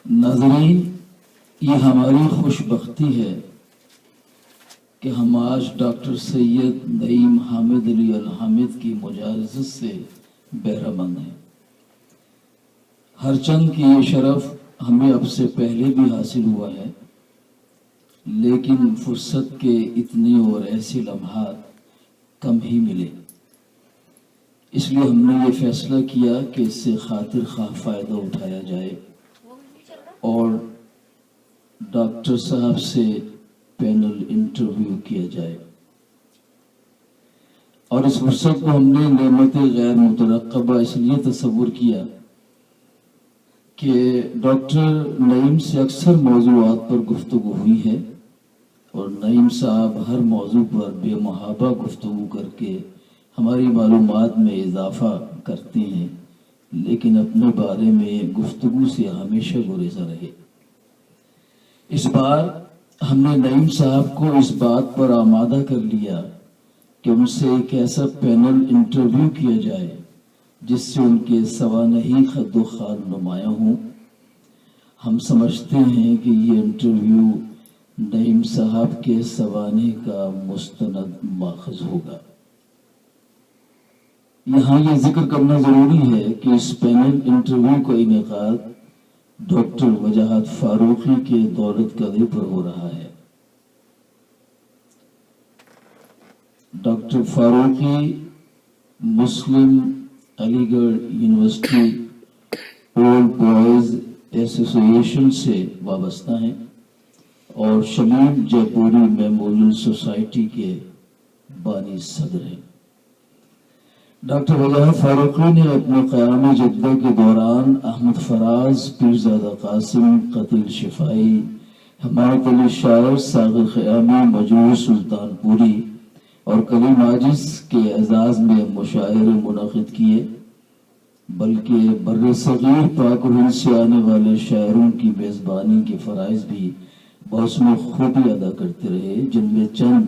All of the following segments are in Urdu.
ناظرین، یہ ہماری خوش بختی ہے کہ ہم آج ڈاکٹر سید نعیم حامد علی الحامد کی مجالست سے بہرہ مند ہیں۔ ہرچند کہ یہ شرف ہمیں اب سے پہلے بھی حاصل ہوا ہے، لیکن فرصت کے اتنے اور ایسے لمحات کم ہی ملے، اس لیے ہم نے یہ فیصلہ کیا کہ اس سے خاطر خواہ فائدہ اٹھایا جائے اور ڈاکٹر صاحب سے پینل انٹرویو کیا جائے۔ اور اس فرصت کو ہم نے نعمت غیر مترقبہ اس لیے تصور کیا کہ ڈاکٹر نعیم سے اکثر موضوعات پر گفتگو ہوئی ہے اور نعیم صاحب ہر موضوع پر بے محابہ گفتگو کر کے ہماری معلومات میں اضافہ کرتے ہیں، لیکن اپنے بارے میں گفتگو سے ہمیشہ گریزاں رہے۔ اس بار ہم نے نعیم صاحب کو اس بات پر آمادہ کر لیا کہ ان سے ایک ایسا پینل انٹرویو کیا جائے جس سے ان کے سوانحی خد و خال نمایاں ہوں۔ ہم سمجھتے ہیں کہ یہ انٹرویو نعیم صاحب کے سوانح کا مستند ماخذ ہوگا۔ یہاں یہ ذکر کرنا ضروری ہے کہ اس پینل انٹرویو کا انعقاد ڈاکٹر وجاہت فاروقی کے دولت قدر پر ہو رہا ہے۔ ڈاکٹر فاروقی مسلم علی گڑھ یونیورسٹی اولڈ بوائز ایسوسی ایشن سے وابستہ ہیں اور شمیم جے پوری میموریل سوسائٹی کے بانی صدر ہیں۔ ڈاکٹر وجاہت فاروقی نے اپنے قیام جدہ کے دوران احمد فراز، پیرزادہ قاسم، قتیل شفائی، حمایت علی شاعر، ساغر خیامی، مجروح سلطان پوری اور کلیم عاجز کے اعزاز میں مشاعرے منعقد کیے، بلکہ بر صغیر پاک و ہند سے آنے والے شاعروں کی میزبانی کے فرائض بھی بحسن خوبی ادا کرتے رہے، جن میں چند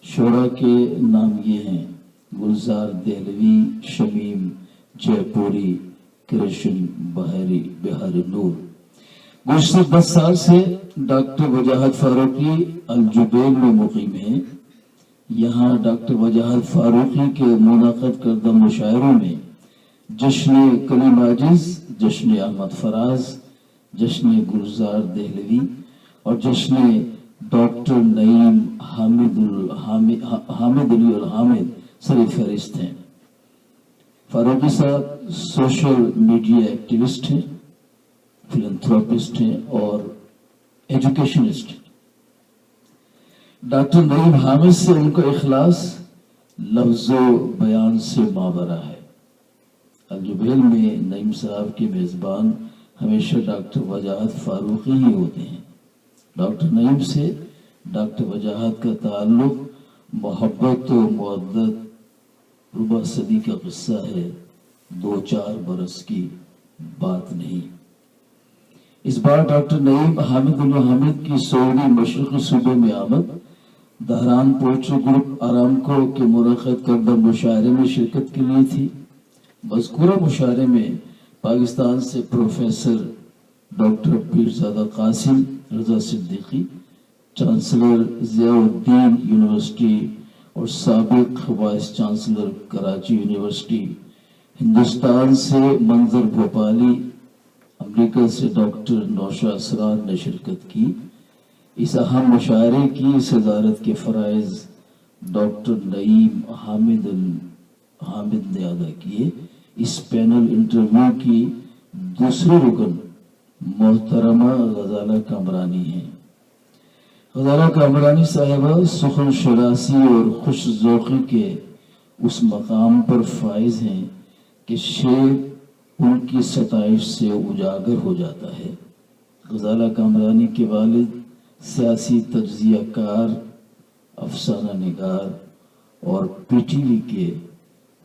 شعراء کے نام یہ ہیں: گلزار دہلوی، شمیم جے پوری، کرشن بہار نور۔ گزشتہ 10 سال سے ڈاکٹر وجاہت فاروقی الجبیل میں مقیم ہیں۔ یہاں ڈاکٹر وجاہت فاروقی کے منعقد کردہ مشاعروں میں جشن کلیم عاجز، جشن احمد فراز، جشن گلزار دہلوی اور جشن ڈاکٹر نعیم حامد علی الحامد سر فہرست ہیں۔ فاروقی صاحب سوشل میڈیا ایکٹیوسٹ ہیں، فلنتھراپسٹ ہیں اور ایجوکیشنسٹ ہیں۔ ڈاکٹر نعیم حامد سے ان کا اخلاص لفظ و بیان سے ماورا ہے۔ الجبیل میں نعیم صاحب کے میزبان ہمیشہ ڈاکٹر وجاہت فاروقی ہی ہوتے ہیں۔ ڈاکٹر نعیم سے ڈاکٹر وجاہت کا تعلق محبت و مودت ربع صدی کا قصہ ہے، 2-4 برس کی بات نہیں۔ اس بار ڈاکٹر نعیم حامد علی الحامد کی سعودی مشرقی صوبے میں آمد دہران پوئٹری گروپ آرامکو کے منعقد کردہ مشاعرے میں شرکت کے لیے تھی۔ مذکورہ مشاعرے میں پاکستان سے پروفیسر ڈاکٹر پیرزادہ قاسم رضا صدیقی، چانسلر ضیاء الدین یونیورسٹی اور سابق vice chancellor Karachi university, Hindustan سے منظر بھوپالی، امریکہ سے ڈاکٹر نوشا اسرار نے شرکت کی۔ اس اہم مشاعرے کی صدارت کے فرائض ڈاکٹر نعیم حامد نے ادا کیے۔ اس پینل انٹرویو کی دوسری رکن محترمہ غزالہ کامرانی ہیں۔ غزالہ کامرانی صاحبہ سخن شناسی اور خوش ذوقی کے اس مقام پر فائز ہیں کہ شعر ان کی ستائش سے اجاگر ہو جاتا ہے۔ غزالہ کامرانی کے والد سیاسی تجزیہ کار، افسانہ نگار اور پی ٹی وی کے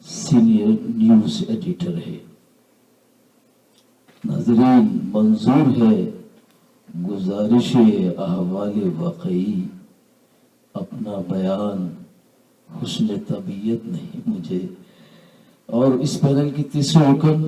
سینئر نیوز ایڈیٹر ہے۔ ناظرین، منظور ہے گزارش احوال واقعی، اپنا بیان حسن طبیعت نہیں مجھے۔ اور اس پینل کی تیسری رکن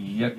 1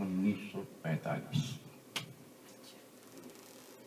1945।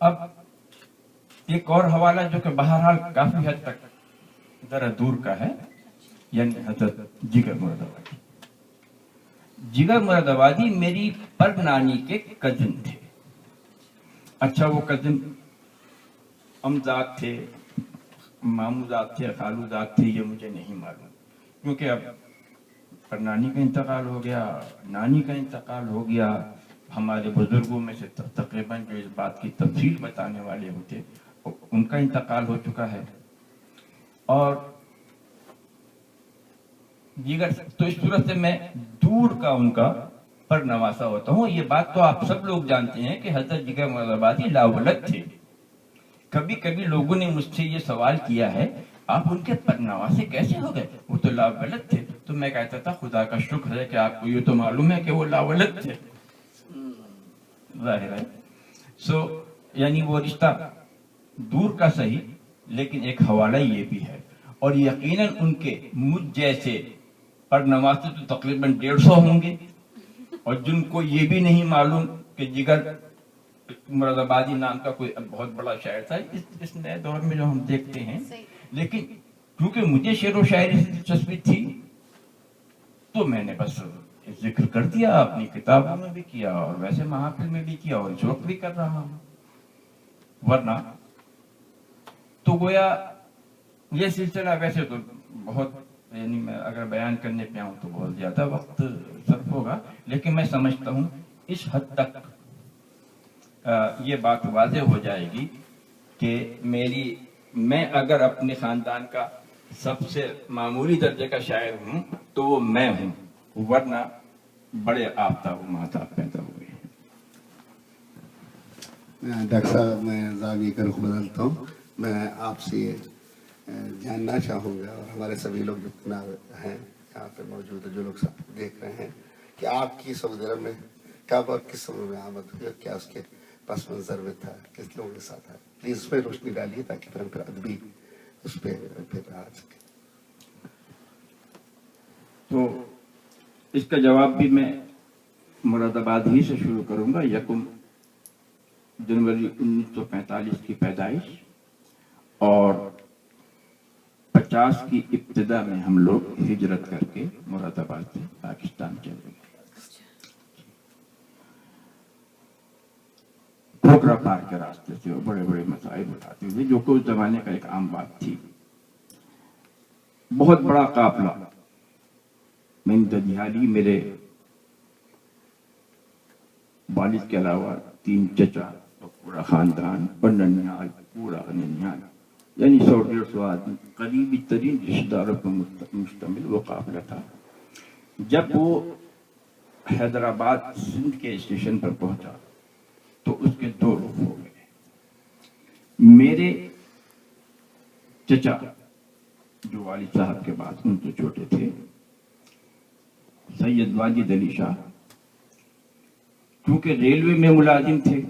اب ایک اور حوالہ جو کہ بہرحال کافی حد تک ذرا دور کا ہے، یعنی حضرت جگر مراد آبادی. جگر مراد آبادی میری پر نانی کے کزن تھے. اچھا وہ کزن امزاد تھے، ماموزاد تھے، خالوزاد تھے، یہ مجھے نہیں معلوم، کیونکہ اب پر نانی کا انتقال ہو گیا، نانی کا انتقال ہو گیا. ہمارے بزرگوں میں سے تقریباً جو اس بات کی تفصیل بتانے والے ہوتے ان کا انتقال ہو چکا ہے. اور دیگر تو اس صورت سے میں دور کا ان کا پر نواسا ہوتا ہوں. یہ بات تو آپ سب لوگ جانتے ہیں کہ حضرت جگر مراد آبادی لاولد تھے. کبھی کبھی لوگوں نے مجھ سے یہ سوال کیا ہے آپ ان کے پر نواسے کیسے ہو گئے، وہ تو لاولد تھے. تو میں کہتا تھا خدا کا شکر ہے کہ آپ کو یہ تو معلوم ہے کہ وہ لاولد تھے. ظاہر ہے یعنی وہ رشتہ دور کا صحیح، لیکن ایک حوالہ یہ بھی ہے. اور یقیناً ان کے مجھ جیسے پر نواسے تو تقریباً 150 ہوں گے، اور جن کو یہ بھی نہیں معلوم کہ جگر مراد آبادی نام کا کوئی بہت بڑا شاعر تھا اس نئے دور میں جو ہم دیکھتے ہیں. لیکن کیونکہ مجھے شعر و شاعری سے دلچسپی تھی تو میں نے بس ذکر کر دیا، اپنی کتابوں میں بھی کیا اور ویسے محافل میں بھی کیا اور اس وقت بھی کر رہا ہوں. ورنہ تو گویا یہ سلسلہ ویسے تو بہت، یعنی میں اگر بیان کرنے پہ آؤں تو بہت زیادہ وقت صرف ہوگا، لیکن میں سمجھتا ہوں اس حد تک یہ بات واضح ہو جائے گی کہ میں اگر اپنے خاندان کا سب سے معمولی درجے کا شاعر ہوں تو وہ میں ہوں، ورنہ بڑے آفتاب و مہتاب پیدا ہوئے ہیں. ڈاکٹر صاحب میں زاویے کا رخ بدلتا ہوں. میں آپ سے یہ جاننا چاہوں گا اور ہمارے سبھی لوگ جتنا ہیں یہاں پہ موجود ہے، جو لوگ سب دیکھ رہے ہیں، کہ آپ کی سعودی عرب میں کب اور کس عمر میں آمد ہوئی، کیا اس کے پس منظر میں تھا، کس لوگوں کے ساتھ آیا. پلیز اس پہ روشنی ڈالیے تاکہ پھر ہم پھر ادبی اس پہ پھر آ سکے. تو اس کا جواب بھی میں مراد آباد ہی سے شروع کروں گا. 1 جنوری 1945 کی پیدائش اور 50 کی ابتدا میں ہم لوگ ہجرت کر کے مراد آباد سے پاکستان چلے گئے. کھوکھرا پار کے راستے سے وہ بڑے بڑے مسائل اٹھاتے ہوئے، جو کہ اس زمانے کا ایک عام بات تھی. بہت بڑا قافلہ، میں ددیالی میرے والد کے علاوہ 3 چچا، پورا خاندان اور ننیال، پورا ننیال، یعنی 100-150 آدمی، قریبی ترین رشتہ داروں پر مشتمل وہ قافلہ تھا. جب وہ حیدرآباد سندھ کے اسٹیشن پر پہنچا تو اس کے 2 رخ ہو گئے. میرے چچا جو والد صاحب کے بعد ان سے چھوٹے تھے، سید واجد علی شاہ، کیونکہ ریلوے میں ملازم تھے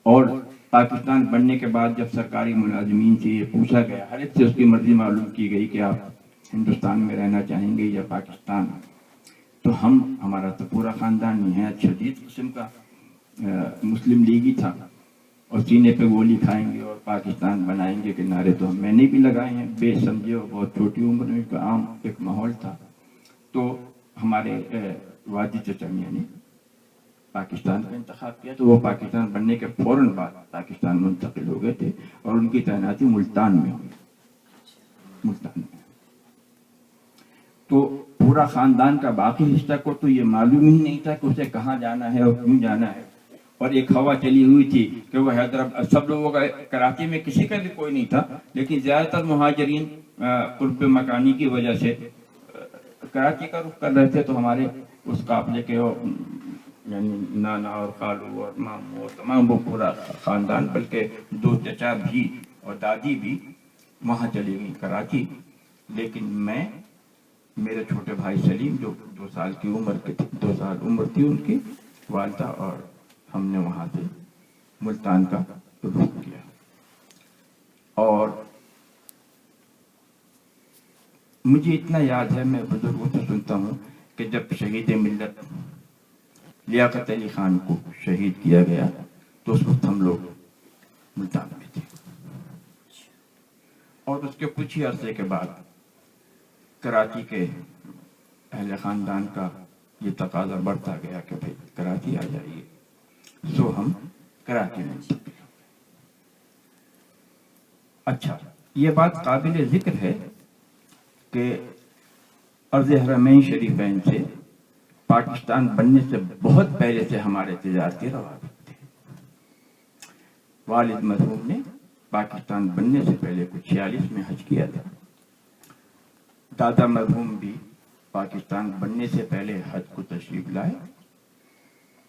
اور پاکستان بننے کے بعد جب سرکاری ملازمین سے یہ پوچھا گیا، ہر ایک سے اس کی مرضی معلوم کی گئی کہ آپ ہندوستان میں رہنا چاہیں گے یا پاکستان، تو ہمارا تو پورا خاندان نہایت شدید قسم کا مسلم لیگی تھا اور سینے پہ گولی کھائیں گے اور پاکستان بنائیں گے کے نعرے تو میں نے بھی لگائے ہیں، بے سمجھے اور بہت چھوٹی عمر میں کا عام ایک ماحول تھا. تو ہمارے واجد چچا میاں نے پاکستان کا انتخاب کیا، تو وہ پاکستان بننے کے فوراً بعد پاکستان منتقل ہو گئے تھے اور ان کی تعیناتی ملتان میں ہوئی. ملتان میں تو پورا خاندان کا باقی حصہ کو تو یہ معلوم ہی نہیں تھا کہ اسے کہاں جانا ہے اور کیوں جانا ہے. اور ایک ہوا چلی ہوئی تھی کہ وہ حیدرآباد، سب لوگوں کا، کراچی میں کسی کا بھی کوئی نہیں تھا، لیکن زیادہ تر مہاجرین قرب مکانی کی وجہ سے کراچی کا رخ کر رہے تھے. تو ہمارے اس قافلے کے یعنی نانا اور خالو اور ماموں اور تمام وہ پورا خاندان، بلکہ 2 چچا بھی اور دادی بھی وہاں چلی گئی کراچی. لیکن میں، میرے چھوٹے بھائی سلیم جو 2 سال کی عمر کے تھے، 2 سال عمر تھی ان کی والدہ، اور ہم نے وہاں سے ملتان کا رخ کیا. اور مجھے اتنا یاد ہے، میں بزرگوں سے سنتا ہوں کہ جب شہید ملت لیاقت علی خان کو شہید کیا گیا تو اس وقت ہم لوگ ملتان میں تھے، اور اس کے کچھ ہی عرصے کے بعد کراچی کے اہل خاندان کا یہ تقاضا بڑھتا گیا کہ بھائی کراچی آ جائیے، سو ہم کراچی میں چلے۔ اچھا، یہ بات قابل ذکر ہے کہ ارض حرمین شریفین سے پاکستان بننے سے بہت پہلے سے ہمارے تجارتی روابط تھے۔ والد مرحوم نے پاکستان بننے سے پہلے کچھ 46 میں حج کیا تھا، دادا مرحوم بھی پاکستان بننے سے پہلے حج کو تشریف لائے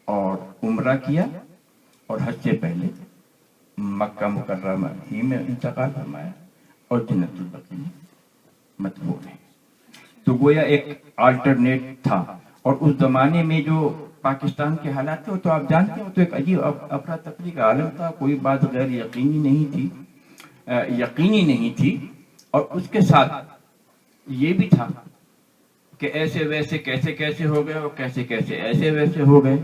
اور عمرہ کیا، اور حج سے پہلے مکہ مکرمہ ہی میں انتقال فرمایا اور جنت البقیع میں مدفون ہے۔ تو گویا ایک آلٹرنیٹ تھا، اور اس زمانے میں جو پاکستان کے حالات تھے وہ تو آپ جانتے ہیں، تو ایک عجیب افراتفری کا عالم تھا، کوئی بات غیر یقینی نہیں تھی، اور اس کے ساتھ یہ بھی تھا کہ ایسے ویسے کیسے ہو گئے اور کیسے ایسے ویسے ہو گئے۔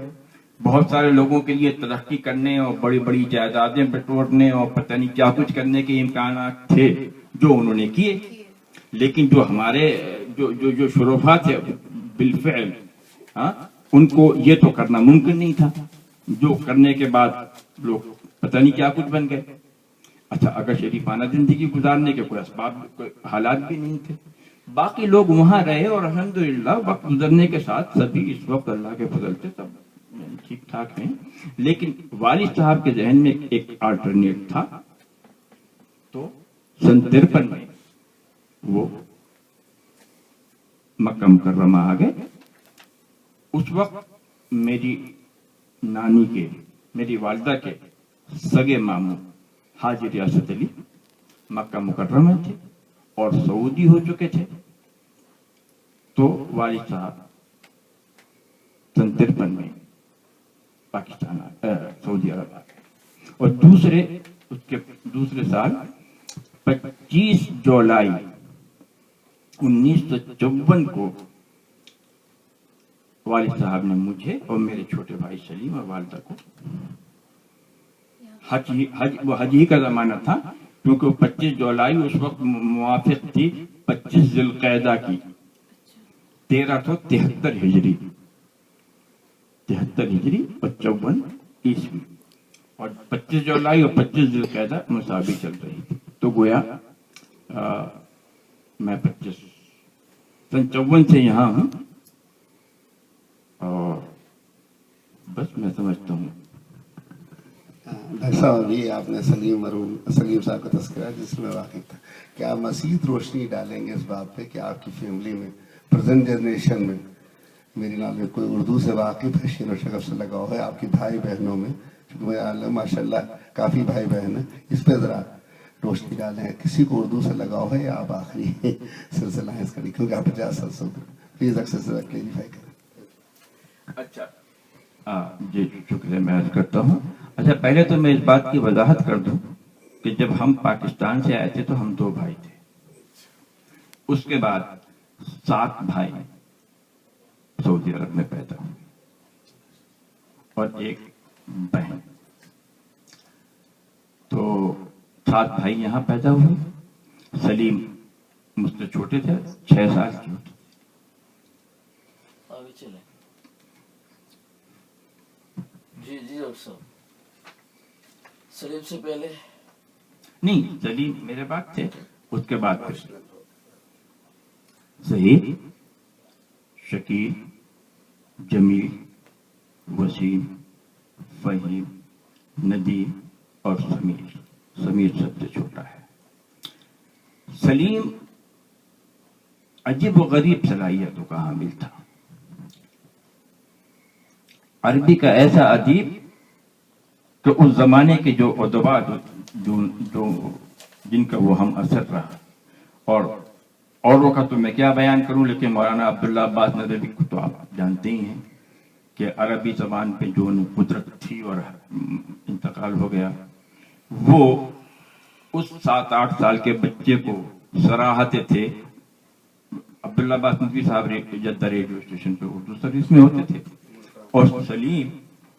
بہت سارے لوگوں کے لیے ترقی کرنے اور بڑی بڑی جائیدادیں بٹورنے اور پتہ نہیں کیا کچھ کرنے کے امکانات تھے جو انہوں نے کیے، لیکن جو ہمارے جو شرفا تھے بالفعل، ان کو یہ تو کرنا ممکن نہیں تھا، جو کرنے کے بعد لوگ پتہ نہیں کیا کچھ بن گئے۔ اچھا، اگر شریفانہ زندگی گزارنے کے کوئی اسباب کوئی حالات بھی نہیں تھے، باقی لوگ وہاں رہے، اور الحمدللہ وقت گزرنے کے ساتھ سبھی اس وقت اللہ کے فضل سے سب ٹھیک ٹھاک ہیں، لیکن والد صاحب کے ذہن میں ایک آلٹرنیٹ تھا۔ تو سن 53 میں وہ مکہ مکرمہ آ گئے۔ اس وقت میری نانی کے، میری والدہ کے سگے ماموں حاجی ریاست علی مکہ مکرمہ تھے اور سعودی ہو چکے تھے، تو والد صاحب سن 53 میں پاکستان سعودی عرب آ گئے، اور دوسرے سال 25 جولائی 1954 کو والد صاحب نے مجھے اور میرے چھوٹے بھائی سلیم اور والدہ کو حج ہی کا زمانہ تھا، کیونکہ 25 جولائی اس وقت موافق تھی 25 ذی القعدہ کی 1373 ہجری اور 54 عیسوی، اور 25 جولائی اور 25 ذی القعدہ مساوی چل رہی تھی، تو گویا میں 54 سے یہاں ہوں، اور بس میں سمجھتا ہوں۔ ڈاکٹر صاحب، ابھی آپ نے سلیم صاحب کا تذکرہ جس میں واقف تھا، کیا مزید روشنی ڈالیں گے اس بات پہ کہ آپ کی فیملی میں پریزنٹ جنریشن میں میری نام میں کوئی اردو سے واقف ہے، شعر و شگف سے لگا ہوا ہے؟ آپ کی بھائی بہنوں میں ماشاء اللہ کافی بھائی بہن ہیں، اس پہ ذرا روشنی ڈالیں، کسی کو اردو سے لگاؤ ہے یا آپ آخری سلسلہ ہے اس کا، کیونکہ آپ 50 سال سے پلیز اکثر سے کلیریفائی کریں۔ اچھا، جی شکریہ، میں عرض کرتا ہوں۔ اچھا، پہلے تو میں اس بات کی وضاحت کر دوں کہ جب ہم پاکستان سے آئے تھے تو ہم 2 بھائی تھے، اس کے بعد 7 بھائی سعودی عرب میں پیدا ہوئے اور 1 بہن، تو 7 بھائی یہاں پیدا ہوئے۔ سلیم مجھ سے چھوٹے تھے، 6 سال کے ہوتے۔ آگے چلیں۔ جی ڈاکٹر صاحب، سلیم سے پہلے نہیں، سلیم میرے بعد تھے، اس کے بعد پھر ظہیر، شکیل، جمیل، وسیم، فہیم، ندیم اور سمیر سب سے چھوٹا ہے۔ سلیم عجیب و غریب صلاحیتوں کا حامل تھا، عربی کا ایسا ادیب کہ اس زمانے کے جو ادبا جن کا وہ ہم اثر رہا، اور اوروں کا تو میں کیا بیان کروں، لیکن مولانا عبداللہ عباس ندوی کو تو آپ جانتے ہی ہیں کہ عربی زبان پہ جو قدرت تھی اور انتقال ہو گیا، وہ اس 7-8 سال کے بچے کو سراہتے تھے۔ عبداللہ عباس ندوی صاحب جدہ ریڈیو اسٹیشن پہ اردو سروس میں ہوتے تھے، اور سلیم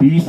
20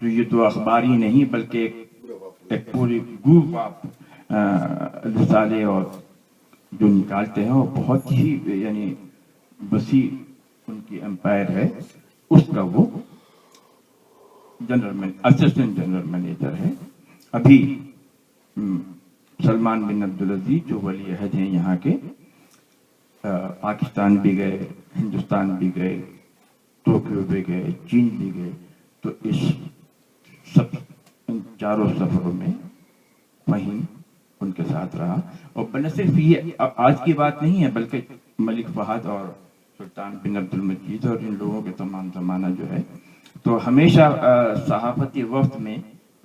تو یہ تو اخبار ہی نہیں بلکہ ایک پوری گروپ آف رسالے اور جو نکالتے ہیں وہ بہت ہی یعنی وسیع ان کی امپائر ہے. اس کا وہ اسسٹنٹ جنرل مینیجر ہے. ابھی سلمان بن عبدالعزیز جو ولی عہد ہیں یہاں کے، پاکستان بھی گئے، ہندوستان بھی گئے، ٹوکیو بھی گئے، چین بھی گئے. تو اس سب ان چاروں سفروں میں وہیں ان کے ساتھ رہا. اور نہ صرف یہ آج کی بات نہیں ہے بلکہ ملک فہد اور سلطان بن عبد المجید اور ان لوگوں کے تمام زمانہ جو ہے تو ہمیشہ صحافتی وفد میں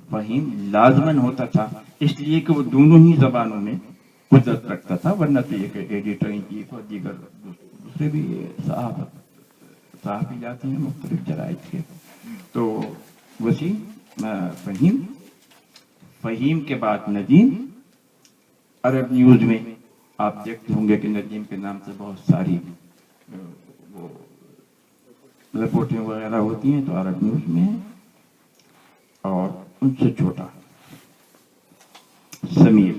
فہیم لازماً ہوتا تھا، اس لیے کہ وہ دونوں ہی زبانوں میں قدرت رکھتا تھا. ورنہ تو یہ کہ ایڈیٹر ان چیف اور دیگر دوسرے بھی صحافی جاتے ہیں مختلف جرائد کے. تو وسیم فہیم کے بعد ندیم. عرب نیوز میں آپ دیکھتے ہوں گے کہ ندیم کے نام سے بہت ساری وہ رپورٹیں وغیرہ ہوتی ہیں تو عرب نیوز میں ہے. اور ان سے چھوٹا سمیر،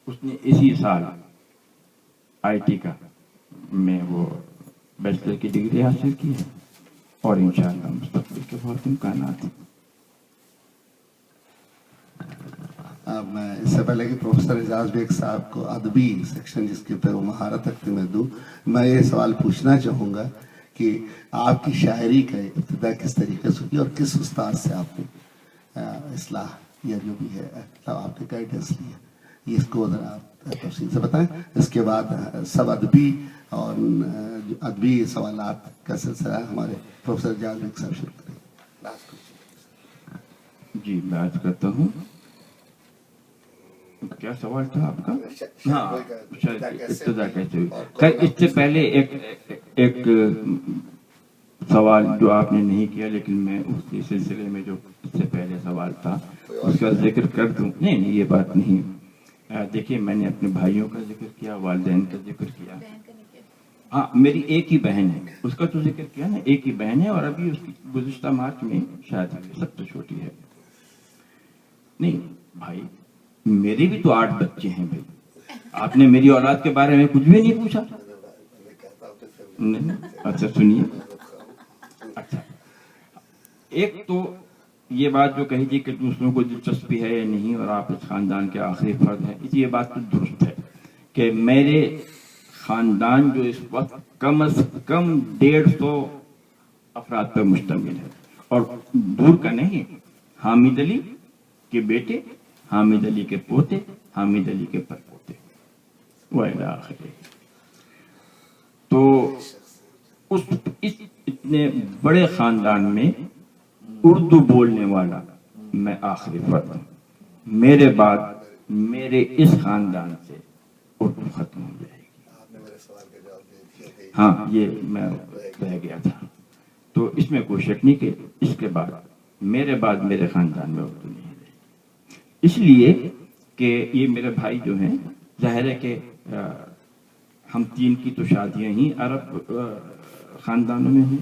اس نے اسی سال آئی ٹی کا میں وہ بیچلر کی ڈگری حاصل کی ہے اور انشاءاللہ مستقبل کے بہت امکانات ہیں. میں اس سے پہلے کہ پروفیسر اعجاز بیگ صاحب کو ادبی سیکشن جس کے پہ وہ مہارت رکھتے میں دوں، میں یہ سوال پوچھنا چاہوں گا کہ آپ کی شاعری کا ابتدا کس طریقے سے ہوئی اور کس استاد سے آپ نے اصلاح یا جو بھی ہے آپ نے گائیڈنس لی ہے، یہ اس کو ذرا آپ تفصیل سے بتائیں. اس کے بعد سب ادبی اور ادبی سوالات کا سلسلہ ہمارے پروفیسر اعجاز بیگ صاحب شروع کریں. جی میں عرض کرتا ہوں. کیا سوال تھا آپ کا؟ ہاں ابتدا کیسے ہوئی. خیر اس سے پہلے ایک سوال جو آپ نے نہیں کیا لیکن میں اس سلسلے میں جو اس سے پہلے سوال تھا اس کا ذکر کر دوں. نہیں یہ بات نہیں. دیکھیے میں نے اپنے بھائیوں کا ذکر کیا، والدین کا ذکر کیا. ہاں میری ایک ہی بہن ہے، اس کا تو ذکر کیا نا، ایک ہی بہن ہے اور ابھی اس کی گزشتہ مارچ میں شادی ہوئی، سب سے چھوٹی ہے. نہیں بھائی میرے بھی تو 8 بچے ہیں بھائی. آپ نے میری اولاد کے بارے میں کچھ بھی نہیں پوچھا. اچھا سنیے. اچھا ایک تو یہ بات جو کہی تھی کہ دوسروں کو دلچسپی ہے یا نہیں اور آپ اس خاندان کے آخری فرد ہیں، یہ بات تو درست ہے کہ میرے خاندان جو اس وقت کم از کم 150 افراد پر مشتمل ہے. اور دور کا نہیں، حامد علی کے بیٹے، حامد علی کے پوتے، حامد علی کے پرپوتے وغیرہ آخر. تو اس اتنے بڑے خاندان میں اردو بولنے والا میں آخری فرد ہوں. میرے بعد میرے اس خاندان سے اردو ختم ہو جائے گی. ہاں یہ میں رہ گیا تھا. تو اس میں کوئی شک نہیں کہ اس کے بعد میرے خاندان میں اردو نہیں رہے گی. اس لیے کہ یہ میرے بھائی جو ہیں ظاہر ہے کہ ہم 3 کی تو شادیاں ہی عرب خاندانوں میں ہوئی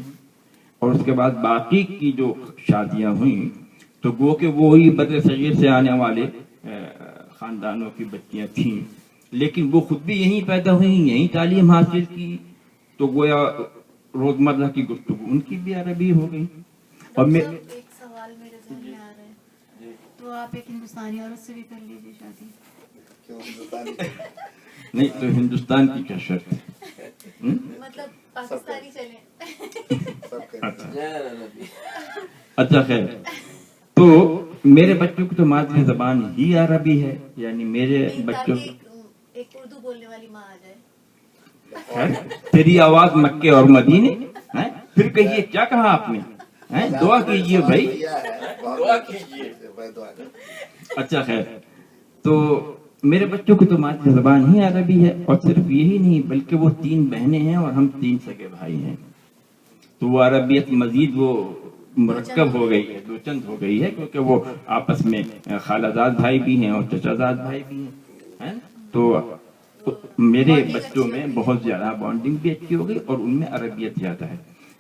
اور اس کے بعد باقی کی جو شادیاں ہوئیں تو گو کہ وہی بر صغیر سے آنے والے خاندانوں کی بچیاں تھیں، لیکن وہ خود بھی یہیں پیدا ہوئیں، یہیں تعلیم حاصل کی. تو گویا روزمرہ کی گفتگو ان کی بھی عربی ہو گئی. اور میں ایک سوال میرے ذہن میں آ رہا ہے، تو آپ ایک ہندوستانی عورت سے بھی کر لیجیے شادی. نہیں تو ہندوستان کی کیا شرط ہے؟ مطلب پاکستانی چلیں. اچھا خیر. تو میرے بچوں کی تو مادری زبان ہی عربی ہے، یعنی میرے بچوں ایک اردو بولنے والی ماں آ جائے. تیری آواز مکے اور مدینے. پھر کہیے کیا کہا آپ نے؟ دعا کیجئے بھائی، دعا کیجئے. اچھا خیر. تو میرے بچوں کی تو مادری زبان ہی عربی ہے اور صرف یہی نہیں بلکہ وہ 3 بہنیں ہیں اور ہم 3 سگے بھائی ہیں. تو وہ عربیت مزید وہ مرکب ہو گئی ہے، دو چند ہو گئی ہے کیونکہ وہ آپس میں خالہ زاد بھائی بھی ہیں اور چچا زاد بھائی بھی ہیں. تو میرے بچوں میں بہت زیادہ بانڈنگ بھی اچھی ہو گئی اور ان میں عربیت زیادہ ہے.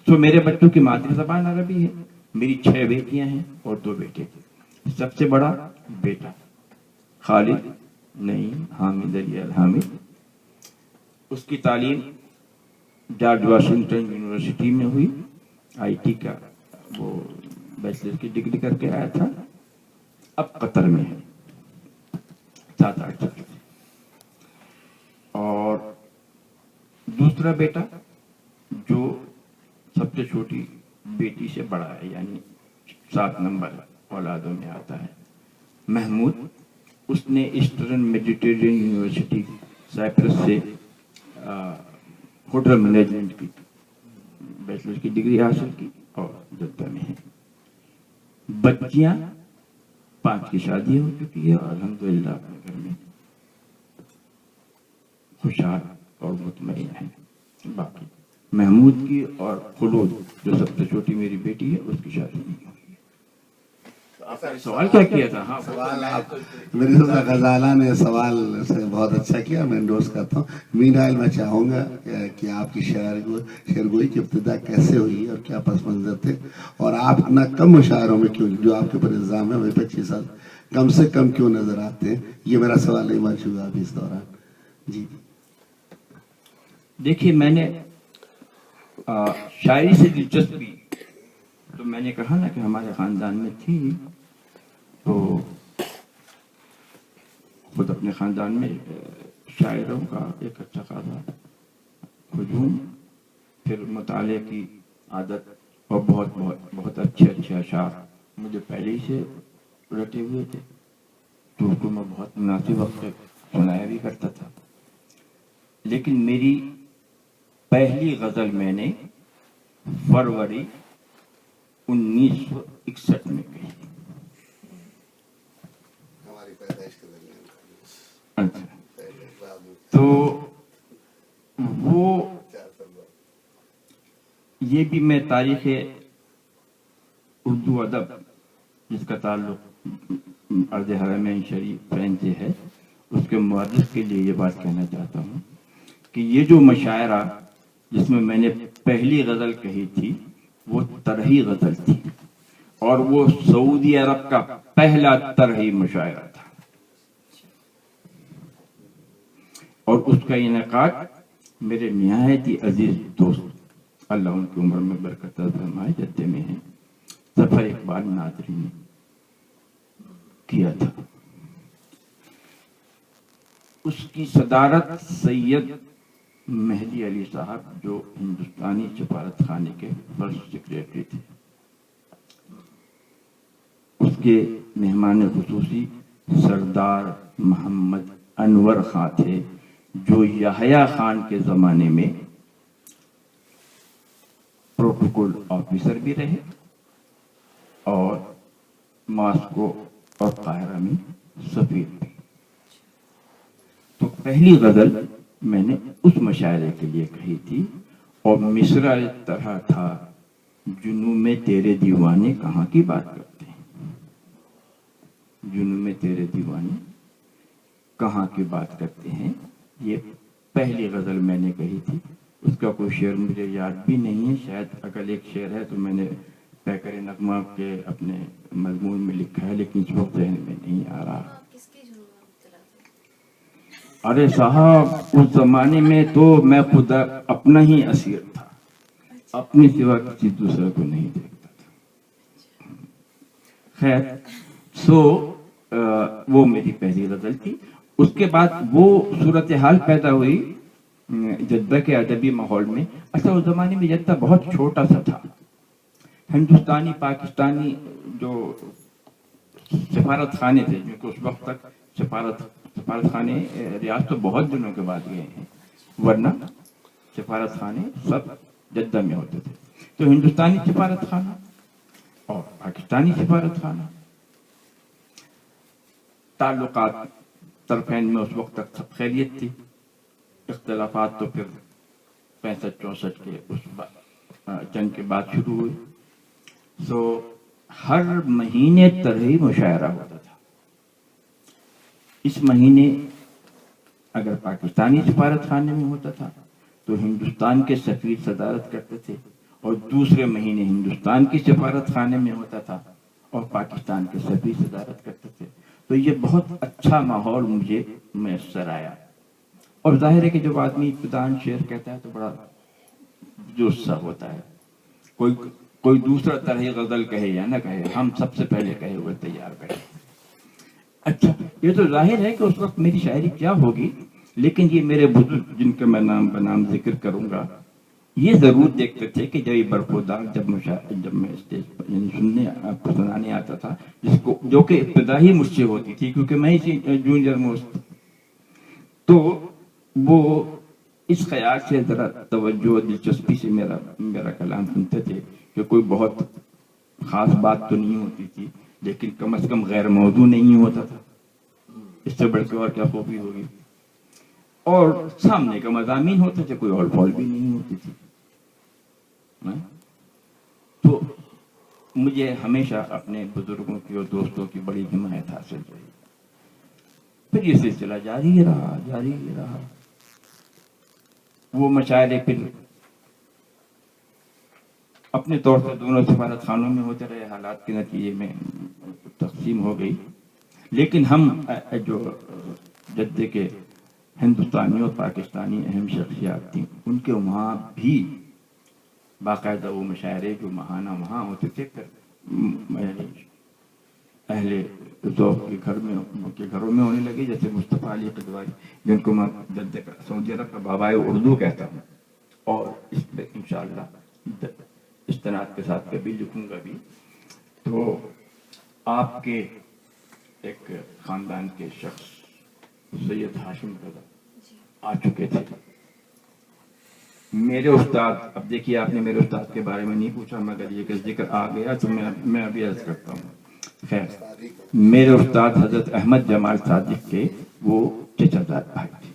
تو میرے بچوں کی مادری زبان عربی ہے میری 6 بیٹیاں ہیں اور 2 بیٹے. سب سے بڑا بیٹا خالد نعیم حامد علی الحامد، اس کی تعلیم جارج واشنگٹن یونیورسٹی میں ہوئی، آئی ٹی کا وہ بیچلر کی ڈگری کر کے آیا تھا، اب قطر میں ہے 7-8 سال سے. اور دوسرا بیٹا جو سب سے چھوٹی بیٹی سے بڑا ہے، یعنی 7 نمبر اولادوں میں آتا ہے، محمود، اس نے ایسٹرن میڈیٹرین یونیورسٹی سائپرس سے ہوٹل مینجمنٹ کی بیچلر کی ڈگری حاصل کی اور جدہ میں ہے. بچیاں 5 کی شادی ہو چکی ہے اور الحمدللہ اپنے گھر میں خوشحال اور مطمئن ہے. باقی محمود کی اور خلود جو سب سے چھوٹی میری بیٹی ہے اس کی شادی نہیں ہوئی. آپ نے سوال کیا کیا تھا؟ ہاں سوال آپ میری غزالہ نے سوال سے بہت اچھا کیا، میں انڈورس کرتا ہوں. مینوائل میں چاہوں گا کہ آپ کی شعرگوئی کی ابتدا کیسے ہوئی اور کیا پس منظر تھے، اور آپ اتنا کم مشاعروں میں کیوں، جو آپ کے اوپر الزام ہے وہ 25 سال کم سے کم کیوں نظر آتے ہیں؟ یہ میرا سوال نہیں موجود ابھی اس دوران. جی دیکھیے، میں نے شاعری سے دلچسپی تو میں نے کہا نا کہ ہمارے خاندان میں تھی، تو خود اپنے خاندان میں شاعروں کا ایک اچھا خاصا ہجوم، پھر مطالعے کی عادت اور بہت بہت بہت اچھے اچھے اشعار مجھے پہلے ہی سے رٹے ہوئے تھے، تو ان کو میں بہت مناسب وقت پہ سنایا بھی کرتا تھا. لیکن میری پہلی غزل میں نے فروری 1961 میں کہی. ہماری پیدائش کے درمیان. اچھا، تو وہ یہ بھی میں تاریخ اردو ادب جس کا تعلق ارض حرمین شریفین سے ہے، اس کے مؤرخ کے لیے یہ بات کہنا چاہتا ہوں کہ یہ جو مشاعرہ جس میں نے پہلی غزل کہی تھی وہ طرحی غزل تھی، اور وہ سعودی عرب کا پہلا طرحی مشاعرہ تھا، اور اس کا انعقاد میرے نہایت ہی عزیز دوست، اللہ ان کی عمر میں برکت فرمائے، جدے میں ہیں، ظفر اقبال ناظری نے کیا تھا. اس کی صدارت سید مہدی علی صاحب جو ہندوستانی سفارت خانے کے فرسٹ سیکریٹری تھے، اس کے مہمان خصوصی سردار محمد انور خان تھے، جو یحییٰ خان کے زمانے میں پروٹوکول آفیسر بھی رہے اور ماسکو اور قاہرہ میں سفیر بھی. تو پہلی غزل میں نے اس مشاعرے کے لیے کہی تھی، اور مصرع اس طرح تھا، جنوں میں تیرے دیوانے کہاں کی بات کرتے ہیں، جنوں میں تیرے دیوانے کہاں کی بات کرتے ہیں. یہ پہلی غزل میں نے کہی تھی. اس کا کوئی شعر مجھے یاد بھی نہیں ہے، شاید اگر ایک شعر ہے تو میں نے پیکر نغمہ کے اپنے مضمون میں لکھا ہے، لیکن اس وقت ذہن میں نہیں آ رہا. کس کے جنون میں مبتلا تھے؟ ارے صاحب، اس زمانے میں تو میں خود اپنا ہی اسیر تھا، اپنی سوا کسی دوسرے کو نہیں دیکھتا تھا. خیر، وہ میری پہلی غزل تھی. اس کے بعد وہ صورتحال پیدا ہوئی جدہ کے ادبی ماحول میں. اچھا، اس زمانے میں جدہ بہت چھوٹا سا تھا. ہندوستانی پاکستانی جو سفارت خانے تھے، جو کہ اس وقت تک سفارت خانے ریاض تو بہت دنوں کے بعد گئے ہیں، ورنہ سفارت خانے سب جدہ میں ہوتے تھے. تو ہندوستانی سفارت خانہ اور پاکستانی سفارت خانہ، تعلقات طرفین میں اس وقت تک سب خیریت تھی. اختلافات تو پھر 65-64 کے اس جنگ کے بعد شروع ہوئے. تو ہر مہینے طرحی مشاعرہ ہوتا تھا. اس مہینے اگر پاکستانی سفارت خانے میں ہوتا تھا تو ہندوستان کے سفیر صدارت کرتے تھے، اور دوسرے مہینے ہندوستان کی سفارت خانے میں ہوتا تھا اور پاکستان کے سفیر صدارت کرتے تھے. تو یہ بہت اچھا ماحول مجھے میسر آیا. اور ظاہر ہے کہ جب آدمی ابتدان شعر کہتا ہے تو بڑا جوش سا ہوتا ہے. کوئی دوسرا طرح غزل کہے یا نہ کہے، ہم سب سے پہلے کہے ہوئے تیار بیٹھے. اچھا، یہ تو ظاہر ہے کہ اس وقت میری شاعری کیا ہوگی، لیکن یہ میرے بزرگ جن کا میں نام بنام ذکر کروں گا، یہ ضرور دیکھتے تھے کہ جب یہ برفودار جب میں اسٹیج پر یعنی سننے آپ کو سنانے آتا تھا، جو کہ ابتدائی مجھ سے ہوتی تھی کیونکہ میں اسی جونیئر موسٹ، تو وہ اس خیال سے ذرا توجہ دلچسپی سے میرا کلام سنتے تھے کہ کوئی بہت خاص بات تو نہیں ہوتی تھی، لیکن کم از کم غیر موضوع نہیں ہوتا تھا. اس سے بڑھ کے اور کیا خوبی ہوگی. اور سامنے کا مضامین ہوتے تھے، کوئی اور فال بھی نہیں ہوتی تھی. تو مجھے ہمیشہ اپنے بزرگوں کی اور دوستوں کی بڑی حمایت حاصل رہی. پھر یہ سلسلہ جاری رہا. وہ مشاعرے پھر اپنے طور سے دونوں سفارت خانوں میں ہوتے رہے، حالات کے نتیجے میں تقسیم ہو گئی. لیکن ہم جو جدے کے ہندوستانی اور پاکستانی اہم شخصیات تھیں، ان کے وہاں بھی باقاعدہ وہ مشاعرے جو ماہانہ وہاں ہوتے تھے، پھر اہل ذوق کے گھروں میں ہونے لگے، جیسے مصطفیٰ علی قدواری جن کو میں جدے کا سعودی عرب کا بابائے اردو کہتا ہوں، اور اس پہ انشاءاللہ استناد کے ساتھ کبھی لکھوں گا بھی. تو آپ کے ایک خاندان کے شخص سید ہاشم رضا آ چکے تھے. میرے استاد، اب دیکھیے آپ نے میرے استاد کے بارے میں نہیں پوچھا، مگر یہ کہ ذکر آ گیا تو میں ابھی عرض کرتا ہوں. خیر، میرے استاد حضرت احمد جمال صادق کے وہ چچا زاد بھائی تھے.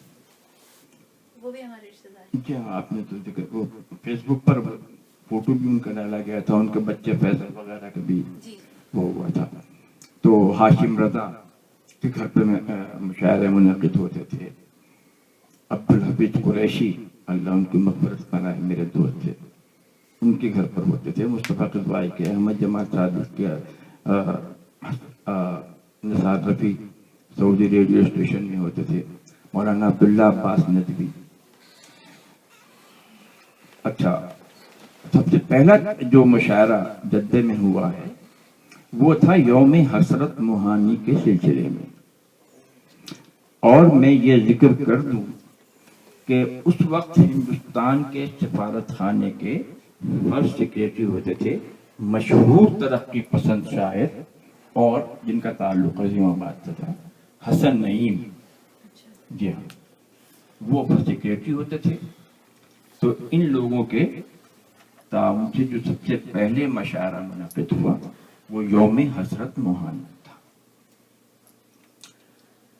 وہ بھی ہمارے رشتہ دار. جی ہاں، آپ نے تو ذکر، وہ فیس بک پر فوٹو بھی ان کا ڈالا گیا تھا، ان کے بچے فیصل وغیرہ کا بھی وہ ہوا تھا. تو ہاشم رضا کے گھر پہ مشاعرے منعقد ہوتے تھے. عبدالحفیظ قریشی، اللہ ان کی مغفرت فرمائے، میرے دوست تھے، ان کے گھر پر ہوتے تھے. مصطفیٰ قدوائی کے، احمد جمال صادق کے، نثار رفیع سعودی ریڈیو اسٹیشن میں ہوتے تھے. مولانا عبداللہ عباس ندوی. اچھا، سب سے پہلا جو مشاعرہ جدے میں ہوا ہے وہ تھا یوم حسرت موہانی کے سلسلے میں. اور میں یہ ذکر کر دوں کہ اس وقت ہندوستان کے سفارت خانے کے فرسٹ سیکریٹری ہوتے تھے مشہور ترقی پسند شاعر اور جن کا تعلق عظیم آباد سے تھا، حسن نعیم. جی ہاں، وہ فرسٹ سیکریٹری ہوتے تھے. تو ان لوگوں کے تعاون سے جو سب سے پہلے مشاعرہ منعقد ہوا وہ یوم حسرت موہانی تھا.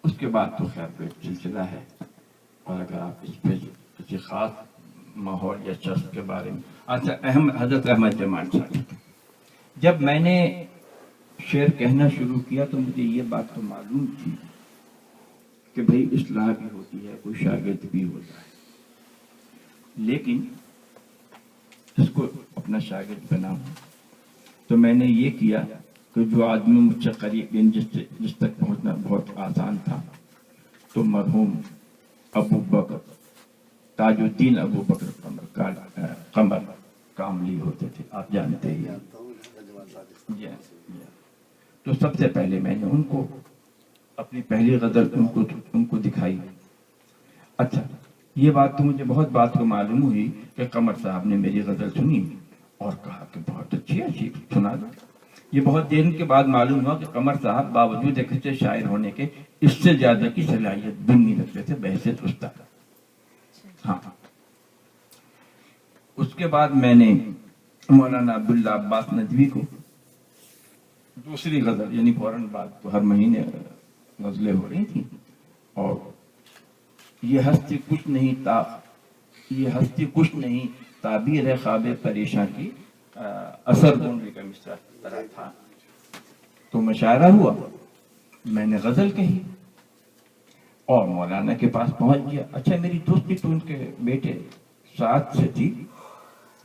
اس کے بعد تو خیر کوئی سلسلہ ہے. اور اگر آپ اس پہ کسی خاص ماحول یا شخص کے بارے میں، اچھا، حضرت احمد جمال صادق، جب میں نے شعر کہنا شروع کیا تو مجھے یہ بات تو معلوم تھی کہ بھئی اصلاح بھی ہوتی ہے، کوئی شاگرد بھی ہوتا ہے، لیکن اس کو اپنا شاگرد بناؤں تو میں نے یہ کیا کہ جو آدمی مجھ سے قریب، جس تک پہنچنا بہت آسان تھا، تو مرحوم ابو بکر تاج الدین ابو بکر قمر کاملی ہوتے تھے، آپ جانتے ہی ہیں. تو سب سے پہلے میں نے ان کو اپنی پہلی غزل ان کو دکھائی. اچھا، یہ بات تو مجھے بہت بات کو معلوم ہوئی کہ قمر صاحب نے میری غزل سنی اور کہا کہ بہت اچھی سنا دو. یہ بہت دیر کے بعد معلوم ہوا کہ قمر صاحب باوجود ایک اچھے شاعر ہونے کے اس سے زیادہ کی صلاحیت بھی نہیں رکھتے تھے بحیثیت استاد. ہاں، اس کے بعد میں نے مولانا عبداللہ عباس ندوی کو دوسری غزل، یعنی فوراً بعد تو ہر مہینے غزلیں ہو رہی تھیں، اور یہ ہستی کچھ نہیں تعبیر خواب پریشاں کی اثر بوننے کا مصرع طرح تھا. تو مشاعرہ ہوا، میں نے غزل کہی اور مولانا کے پاس پہنچ گیا. اچھا، میری دوستی تو ان کے بیٹے ساتھ سے تھی،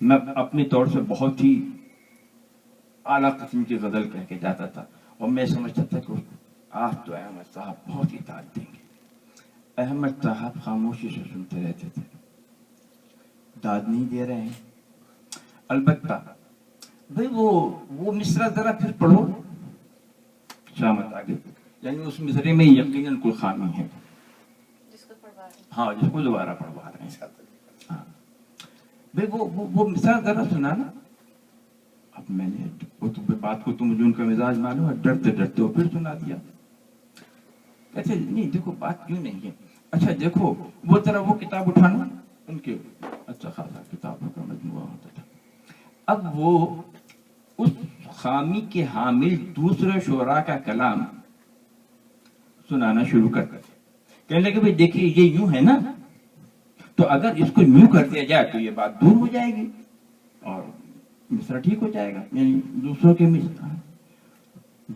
میں اپنی طور سے بہت ہی اعلیٰ قسم کی غزل کہہ کے جاتا تھا، اور میں سمجھتا تھا کہ آج تو احمد صاحب بہت ہی داد دیں گے۔ احمد صاحب خاموشی سے سنتے رہتے تھے، داد نہیں دے رہے ہیں۔ البتہ بھئی وہ مصرع ذرا پھر پڑھو، شامت آگے، یعنی اس مصرے میں یقیناً کوئی خامی ہے، جس کو پڑھوا رہے ہیں۔ ہاں جس کو دوبارہ پڑھوا رہے ہیں۔ ہاں بھئی وہ مصرع ذرا سنانا۔ اب میں نے وہ تو بات کو تو مجھے ان کا مزاج معلوم ہے، ڈرتے ڈرتے وہ پھر سنا دیا۔ کہتے نہیں دیکھو بات کیوں نہیں ہے، اچھا دیکھو وہ ذرا وہ کتاب اٹھانا، ان کے اچھا خاصا کتابوں کا مجموعہ ہوتا تھا۔ اب وہ اس خامی کے حامل دوسرے شعراء کا کلام سنانا شروع کرتے تھے، کہنے لگے بھئی دیکھیے یہ یوں ہے نا، تو اگر اس کو یوں کر دیا جائے تو یہ بات دور ہو جائے گی اور مصرع ٹھیک ہو جائے گا، یعنی دوسروں کے مصرع۔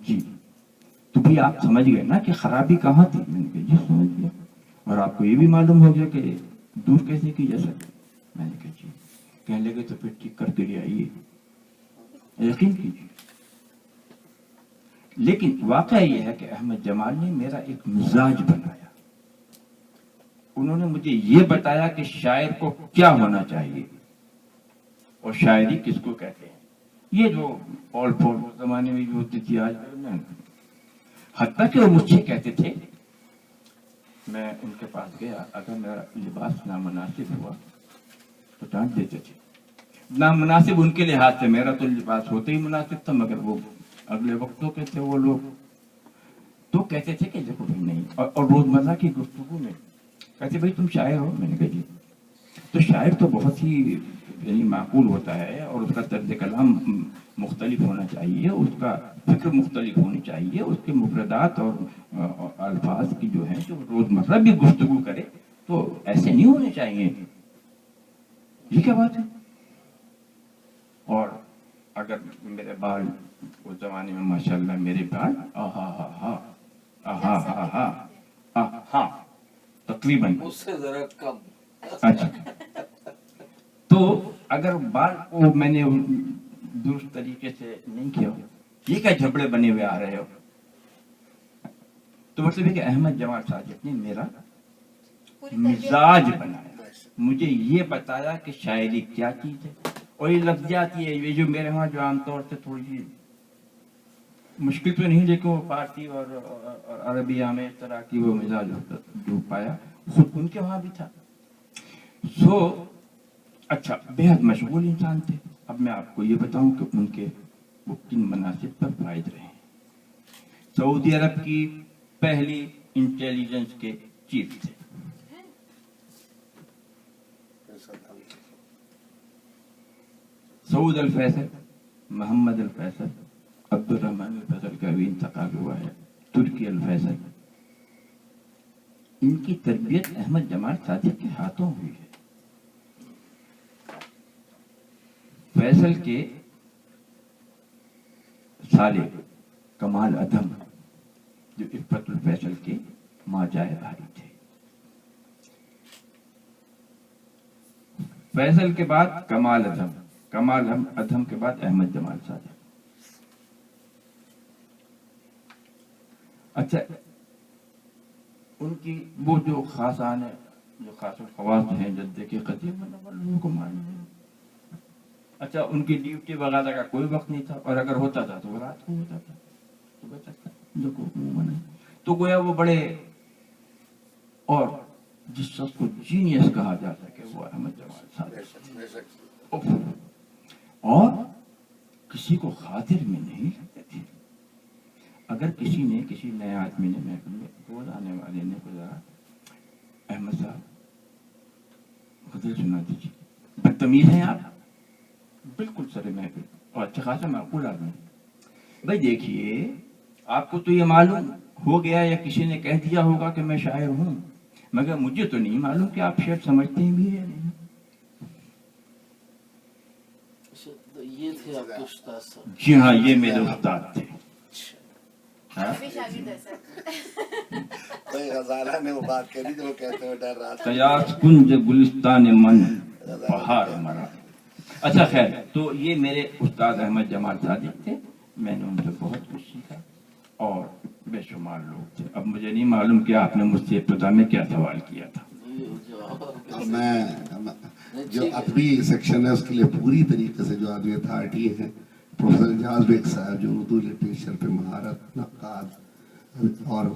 جی تو بھی آپ سمجھ گئے نا کہ خرابی کہاں تھی؟ میں نے کہا جی سمجھ گیا، اور آپ کو یہ بھی معلوم ہو گیا کہ دور کیسے کی جا سکتی؟ میں نے کہا جی۔ کہنے لگے تو پھر ٹھیک کر کے لے آئیے، یقین کیجیے۔ لیکن واقعہ یہ ہے کہ احمد جمال نے میرا ایک مزاج بنایا، انہوں نے مجھے یہ بتایا کہ شاعر کو کیا ہونا چاہیے اور شاعری کس کو کہتے ہیں۔ یہ جو پول پول زمانے میں جو ہوتی تھی آج حتیٰ کہ وہ مجھ سے کہتے تھے، میں ان کے پاس گیا، اگر میرا لباس نامناسب ہوا تو ڈانٹ دیتے تھے۔ نامناسب ان کے لحاظ سے، میرا تو لباس ہوتے ہی مناسب تھا، مگر وہ اگلے وقتوں کے تھے وہ لوگ، تو کہتے تھے کہ دیکھو بھائی نہیں، اور روزمرہ کی گفتگو میں کہتے بھائی تم شاعر ہو؟ میں نے کہا جی۔ تو شاعر تو بہت ہی یعنی معقول ہوتا ہے، اور اس کا طرز کلام مختلف ہونا چاہیے، اس کا فکر مختلف ہونی چاہیے، اس کے مفردات اور الفاظ کی جو ہیں جو روزمرہ بھی گفتگو کرے تو ایسے نہیں ہونے چاہیے۔ یہ کیا بات ہے؟ اور اگر میرے بال اس زمانے میں ماشاءاللہ میرے بال ہاں تقریباً اس سے ذرا کم۔ اچھا، تو اگر بال کو میں نے درست طریقے سے نہیں کیا ہو، یہ کیا جھبڑے بنے ہوئے آ رہے ہو، تو مطلب ہے کہ احمد جمال ساجد نے میرا مزاج بنایا، مجھے یہ بتایا کہ شاعری کیا چیز ہے، اور یہ لفظیات یہ جو میرے ہاں جو عام طور سے تھوڑی سی مشکل تو نہیں، لیکن وہ فارسی اور عربیہ میں اس طرح کی وہ مزاج ہوتا جو پایا خود ان کے وہاں بھی تھا۔ اچھا بےحد مشغول انسان تھے۔ اب میں آپ کو یہ بتاؤں کہ ان کے وہ کن مناصب پر فائد رہے ہیں۔ سعودی عرب کی پہلی انٹیلیجنس کے چیف تھے، سعود الفیصل، محمد الفیصل، عبد الرحمن الفیصل کا بھی انتقال ہوا ہے، ترکی الفیصل، ان کی تربیت احمد جمال صادق کے ہاتھوں ہوئی ہے۔ فیصل کے سالے کمال ادم جو عفت الفیصل کے ماجائے بھائی تھے، فیصل کے بعد کمال ادم کے بعد احمد جمال صادق۔ اچھا ان کی وہ جو خاصان ہے، جو خاص الخواص ہیں جدے کے قدیم لوگوں کو معلوم ہے۔ اچھا ان کی ڈیوٹی وغیرہ کا کوئی وقت نہیں تھا، اور اگر ہوتا تھا تو وہ رات کو ہوتا تھا، صبح تک جو کو عموماً ہے۔ تو گویا وہ بڑے، اور جس شخص کو جینیس کہا جا سکے وہ احمد جمال صادق، اور کسی کو خاطر میں نہیں رکھتے تھے۔ اگر کسی نئے آدمی نے محفل میں روز آنے والے نے گزارا، احمد صاحب غزل سنا دیجیے، بدتمیز ہیں آپ، بالکل سر محفل اور اچھا خاصا معقول آدمی، بھائی دیکھیے آپ کو تو یہ معلوم ہو گیا یا کسی نے کہہ دیا ہوگا کہ میں شاعر ہوں، مگر مجھے تو نہیں معلوم کہ آپ شعر سمجھتے ہیں بھی ہے نہیں۔ یہ تھے آپ کے استاد صاحب؟ جی ہاں یہ میرے استاد تھے۔ ابھی شاگرد ہے سر۔ کوئی غزالہ نے وہ بات کہی جو وہ کہتے ہوئے ڈر رہا تھا، قیاس کنج گلستان من بہار مرا، اچھا خیر، تو یہ میرے استاد احمد جمال صادق تھے، میں نے ان سے بہت کچھ سیکھا اور بے شمار لوگ تھے. اب مجھے نہیں معلوم کہ آپ نے مجھ سے ابتدا میں کیا سوال کیا تھا. میں جو ادبی سیکشن ہے اس کے لیے پوری طریقے سے جو آدمی اتھارٹی ہیں، پروفیسر اجاز بیگ صاحب جو اردو لٹریچر پہ مہارت، نقاد اور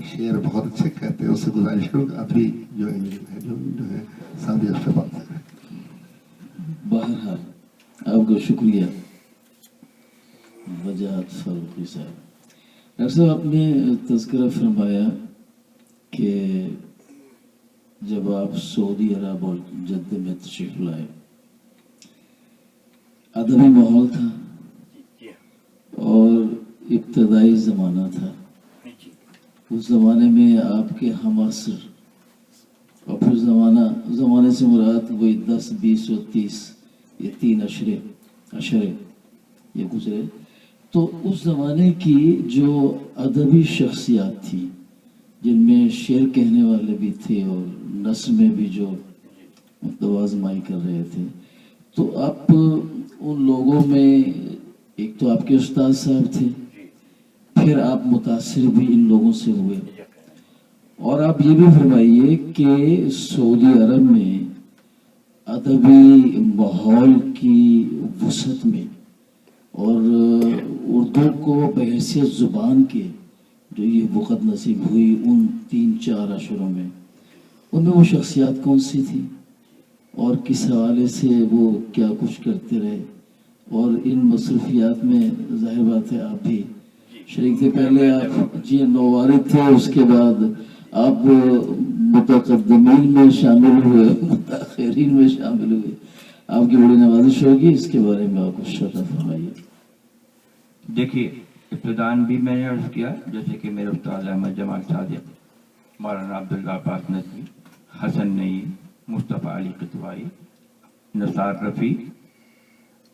شعر بہت اچھے کہتے ہیں، اس سے گزارش کروں کہ ادبی جو انجن ہے جو ہے ساتھ اس پہ بات کریں. بہرحال آپ کا شکریہ وجاہت فاروقی صاحب. ڈاکٹر صاحب آپ نے تذکرہ فرمایا کہ جب آپ سعودی عرب اور جدہ میں تشریف لائے ادبی ماحول تھا اور ابتدائی زمانہ تھا. اس زمانے میں آپ کے ہم عصر اور پھر زمانے سے مراد وہی 10 20 اور 30 یہ 3 اشرے یہ گزرے. تو اس زمانے کی جو ادبی شخصیات تھی جن میں شعر کہنے والے بھی تھے اور نثر میں بھی جو متوازمائی کر رہے تھے، تو آپ ان لوگوں میں ایک تو آپ کے استاد صاحب تھے، پھر آپ متاثر بھی ان لوگوں سے ہوئے. اور آپ یہ بھی فرمائیے کہ سعودی عرب میں ادبی ماحول کی وسعت میں اور اردو کو بحیثیت زبان کے جو یہ وقت نصیب ہوئی ان 3-4 اشروں میں، ان میں وہ شخصیات کون سی تھی اور کس حوالے سے وہ کیا کچھ کرتے رہے؟ اور ان مصروفیات میں ظاہر بات ہے آپ بھی شریک تھے. پہلے آپ جی نوارد تھے، اس کے بعد آپ متقدمین میں شامل ہوئے، متاخرین میں شامل ہوئے. آپ کی بڑی نوازش ہوگی، اس کے بارے میں آپ کو شرح فرمائیے. دیکھیے، ابتدان بھی میں نے عرض کیا جیسے کہ میرے استاد احمد جمال صادق، مولانا عبداللہ عباس ندوی، حسن نعیم، مصطفیٰ علی قطوائی، نثار رفیع،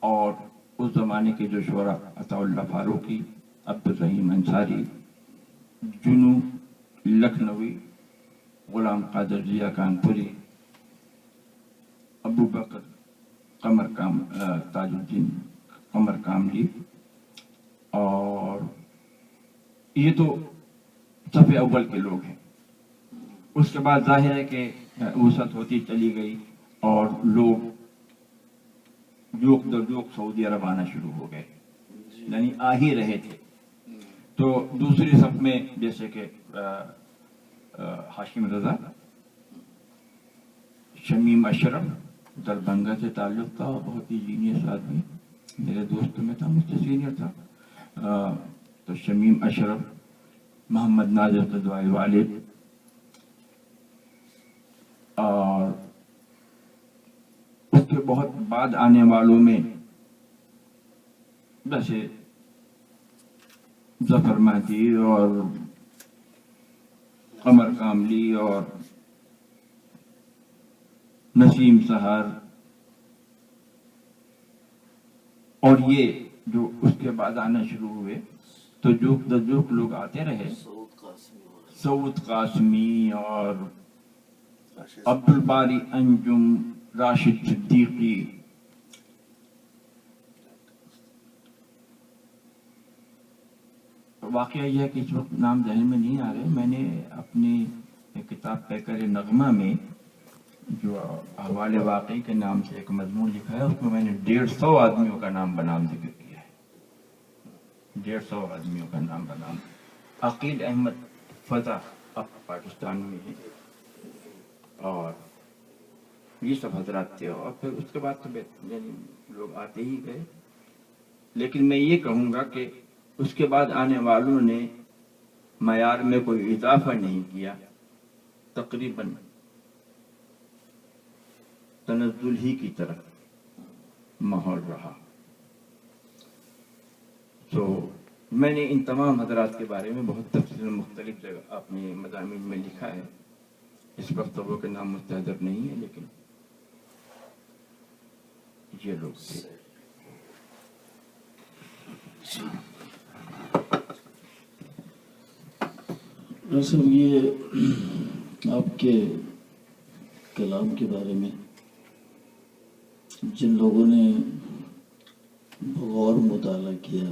اور اس زمانے کے جو شعراء عطا اللہ فاروقی، عبدالرحیم انصاری، جنو لکھنوی، غلام قادر ضیاء کانپوری، ابو بکر تاج الدین قمر کاملی، اور یہ تو صف اول کے لوگ ہیں. اس کے بعد ظاہر ہے کہ وسعت ہوتی چلی گئی اور لوگ جوک در جوک سعودی عرب آنا شروع ہو گئے، یعنی آ ہی رہے تھے. تو دوسری صف میں جیسے کہ ہاشم رضا، شمیم اشرف، دربھنگہ سے تعلق تھا، بہت ہی جینیس آدمی، میرے دوست میں تھا، مجھ سے سینئر تھا. تو شمیم اشرف، محمد ناظر قدوائی والد، اور اس کے بہت بعد آنے والوں میں جیسے ظفر مہدی اور قمر کاملی اور نسیم سہار، اور یہ جو اس کے بعد آنا شروع ہوئے تو جوک در جوک لوگ آتے رہے. سعود قاسمی اور عبد الباری انجم، راشد صدیقی، واقعہ یہ ہے کہ اس وقت نام ذہن میں نہیں آ رہے. میں نے اپنی کتاب پیکر نغمہ میں جو احوال واقعی کے نام سے ایک مضمون لکھا ہے، اس میں نے 150 آدمیوں کا نام بنام ذکر کیا ہے. 150 آدمیوں کا نام بنام. عقیل احمد فضا اب پاکستان میں ہے، اور یہ سب حضرات تھے. اور پھر اس کے بعد تو یعنی لوگ آتے ہی گئے. لیکن میں یہ کہوں گا کہ اس کے بعد آنے والوں نے معیار میں کوئی اضافہ نہیں کیا، تقریباً تنزل ہی کی طرف ماحول رہا. تو میں نے ان تمام حضرات کے بارے میں بہت تفصیل مختلف جگہ اپنے مضامین میں لکھا ہے. اس وقت وہ کے نام مستحضر نہیں ہے، لیکن یہ لوگ تھے. صاحب یہ آپ کے کلام کے بارے میں جن لوگوں نے غور مطالعہ کیا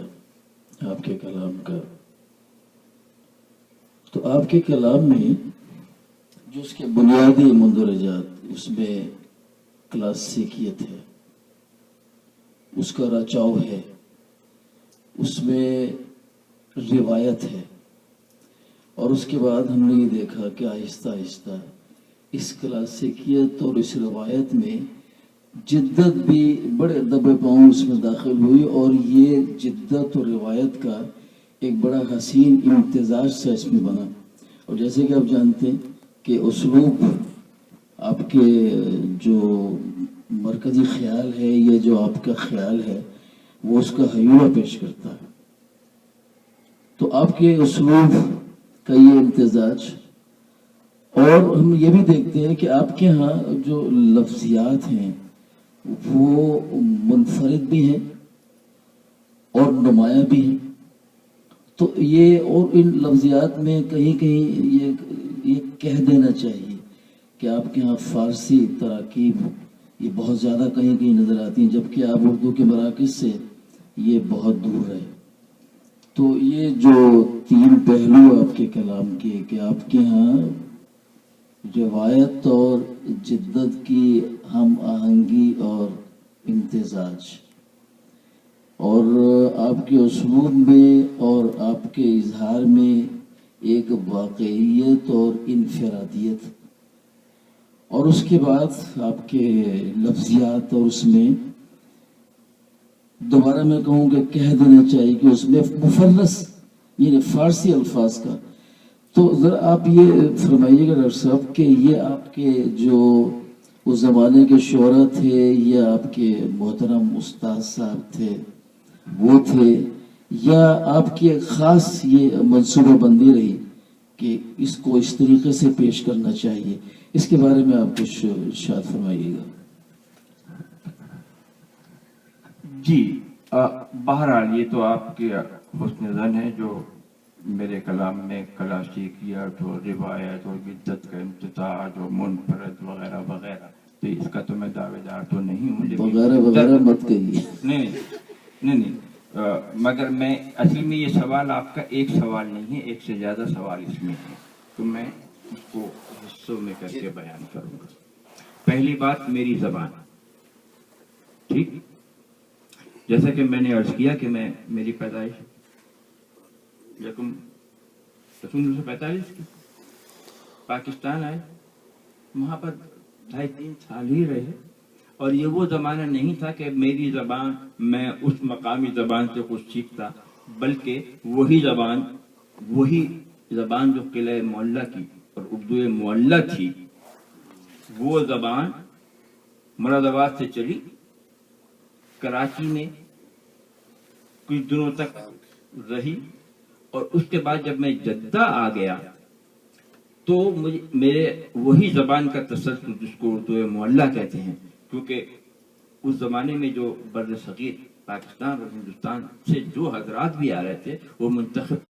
آپ کے کلام کا، تو آپ کے کلام میں جو اس کے بنیادی مندرجات، اس میں کلاسیکیت ہے، اس کا رچاؤ ہے، اس میں روایت ہے، اور اس کے بعد ہم نے یہ دیکھا کہ آہستہ آہستہ اس کلاسیکیت اور اس روایت میں جدت بھی بڑے دبے پاؤں اس میں داخل ہوئی، اور یہ جدت اور روایت کا ایک بڑا حسین امتزاج سا اس میں بنا۔ اور جیسے کہ آپ جانتے ہیں کہ اسلوب آپ کے جو مرکزی خیال ہے، یہ جو آپ کا خیال ہے، وہ اس کا حیوہ پیش کرتا ہے۔ تو آپ کے اسلوب کا یہ امتزاج، اور ہم یہ بھی دیکھتے ہیں کہ آپ کے ہاں جو لفظیات ہیں وہ منفرد بھی ہیں اور نمایاں بھی ہیں۔ تو یہ، اور ان لفظیات میں کہیں کہیں یہ کہہ دینا چاہیے کہ آپ کے ہاں فارسی تراکیب یہ بہت زیادہ کہیں کہیں نظر آتی ہیں، جبکہ آپ اردو کے مراکز سے یہ بہت دور ہے۔ تو یہ جو تین پہلو آپ کے کلام کے، کہ آپ کے ہاں روایت اور جدت کی ہم آہنگی اور امتزاج، اور آپ کے اسلوب میں اور آپ کے اظہار میں ایک واقعیت اور انفرادیت، اور اس کے بعد آپ کے لفظیات، اور اس میں دوبارہ میں کہوں کہ کہہ دینا چاہیے کہ اس میں مفرس یعنی فارسی الفاظ کا۔ تو ذرا آپ یہ فرمائیے گا ڈاکٹر صاحب کہ یہ آپ کے جو اس زمانے کے شعراء تھے، یا آپ کے محترم استاد صاحب تھے وہ تھے، یا آپ کی ایک خاص یہ منصوبہ بندی رہی کہ اس کو اس طریقے سے پیش کرنا چاہیے؟ اس کے بارے میں آپ کچھ ارشاد فرمائیے گا۔ جی، بہرحال یہ تو آپ کے حسن ظن ہے جو میرے کلام میں کلاسیکیت اور روایت اور جدت کا امتزاج اور منفرد وغیرہ وغیرہ، تو اس کا تو میں دعوے دار تو نہیں ہوں، لیکن وغیرہ وغیرہ مت کہیے۔ نہیں، مگر میں اصل میں یہ سوال آپ کا ایک سوال نہیں ہے، ایک سے زیادہ سوال اس میں ہے، تو میں اس کو حصوں میں کر کے بیان کروں گا۔ پہلی بات، میری زبان، ٹھیک، جیسا کہ میں نے عرض کیا کہ میری پیدائش 1945 کی پاکستان آئے، وہاں پر 2.5-3 سال ہی رہے، اور یہ وہ زمانہ نہیں تھا کہ میری زبان میں اس مقامی زبان سے کچھ سیکھتا، بلکہ وہی زبان جو قلعہ معلیٰ کی اور اردو معلیٰ تھی، وہ زبان مراد آباد سے چلی، کراچی میں کچھ دنوں تک رہی، اور اس کے بعد جب میں جدہ آ گیا تو میرے وہی زبان کا تسلسل، جس کو اردو معلیٰ کہتے ہیں، کیونکہ اس زمانے میں جو بر صغیر پاکستان اور ہندوستان سے جو حضرات بھی آ رہے تھے وہ منتخب